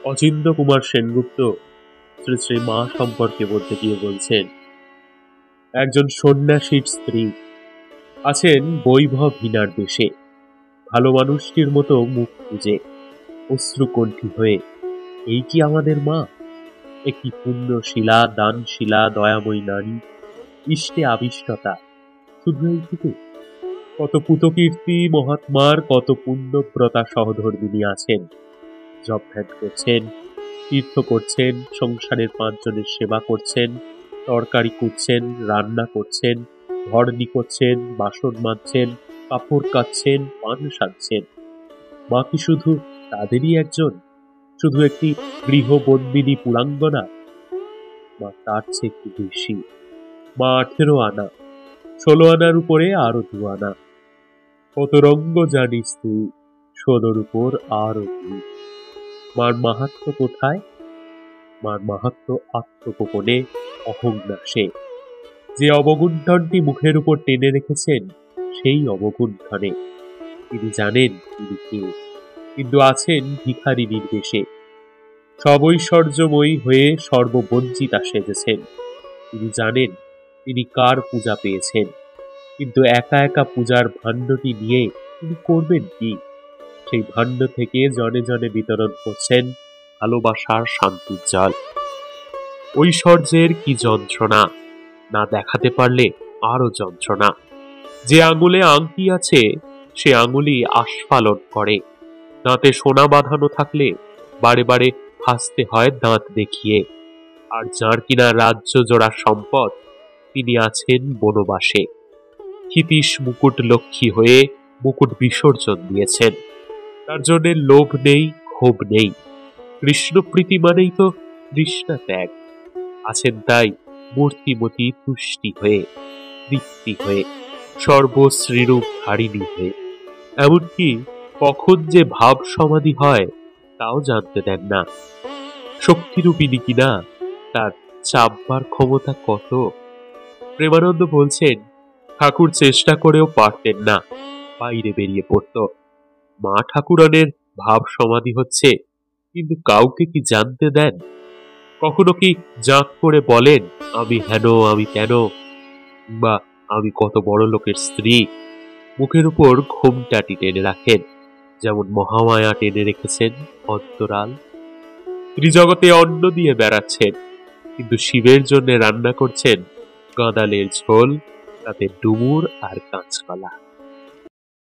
অচিন্ত্য কুমার সেনগুপ্ত শ্রী শ্রী মা সম্পর্কে বলতে গিয়ে বলছেন, একজন সন্ন্যাসীর স্ত্রী আছেন বৈভবহীনার দেশে, ভালো মানুষটির মতো মুখ খুঁজে অশ্রুকণ্ঠী হয়ে। এই কি আমাদের মা? একটি পুণ্যশীলা, দানশীলা, দয়াময়ী নারী, ইষ্টে আবিষ্টতা, শুধু এইটুকু? কত পুতকীর্তি মহাত্মার, কত পুণ্যব্রতা সহধর্মিনী আছেন, জপ ধ্যান করছেন, তীর্থ করছেন, সংসারের 5 জনের সেবা করছেন, তরকারি কুটছেন, রান্না করছেন, ঘর নিকোচ্ছেন, বাসন মাজছেন, কাপড় কাচ্ছেন, পান সাজছেন। মা কি শুধু তাদেরই একজন? শুধু একটি গৃহবন্দিনী পুরাঙ্গনা? মা তার চেয়ে একটু বেশি। মা 18 আনা, 16 আনার উপরে আরো 2 আনা। কত রঙ্গ জানিস তুই, 16-র উপর আরো 2। মার মাহাত্ম্য কোথায়? মার মাহাত্ম্য আত্মগোপনে, অহংনাশে। যে অবগুণ্ঠনটি মুখের উপর টেনে রেখেছেন, সেই অবগুণ্ঠনে। তিনি জানেন তিনি কে, কিন্তু আছেন ভিখারিনীর বেশে। সবৈশ্বর্যময়ী হয়ে সর্ববঞ্চিতা সেজেছেন। তিনি জানেন তিনি কার পূজা পেয়েছেন, কিন্তু একা একা পূজার ভাণ্ডটি নিয়ে তিনি করবেন কি? সেই ভাণ্ড থেকে জনে জনে বিতরণ করছেন ভালোবাসার শান্তির জল। ঐশ্বর্যের কি যন্ত্রণা, না দেখাতে পারলে আরো যন্ত্রণা। যে আঙুলে আংটি আছে, সে আঙুলই আস্ফালন করে। দাঁতে সোনা বাঁধানো থাকলে বারে বারে হাসতে হয় দাঁত দেখিয়ে। আর যার কিনা রাজ্য জোড়া সম্পদ, তিনি আছেন বনবাসে। ক্ষিতীশ মুকুট লক্ষ্মী হয়ে মুকুট বিসর্জন দিয়েছেন। তার জন্য লোভ নেই, ক্ষোভ নেই। কৃষ্ণপ্রীতি মানেই তো তৃষ্ণা ত্যাগ। আছেন তাই মূর্তিমতী তুষ্টি হয়ে, তৃপ্তি হয়ে, সর্বশ্রীরূপ ধারিণী হয়ে। এমনকি কখন যে ভাব সমাধি হয় তাও জানতে দেন না। শক্তিরূপিণী কিনা, তার চাপবার ক্ষমতা কত! প্রেমানন্দ বলছেন, ঠাকুর চেষ্টা করেও পারতেন না, বাইরে বেরিয়ে পড়ত। মা ঠাকুরানের ভাব সমাধি হচ্ছে, কিন্তু কাউকে কি জানতে দেন? কখনো কি জাঁক করে বলেন, আমি হেন, আমি তেন, বা আমি কত বড় লোকের স্ত্রী? মুখের উপর ঘোমটাটি টেনে রাখেন, যেমন মহামায়া টেনে রেখেছেন অন্তরাল। ত্রিজগতে অন্ন দিয়ে বেড়াচ্ছেন, কিন্তু শিবের জন্য রান্না করছেন গাঁদালের ঝোল, তাতে ডুমুর আর কাঁচকলা।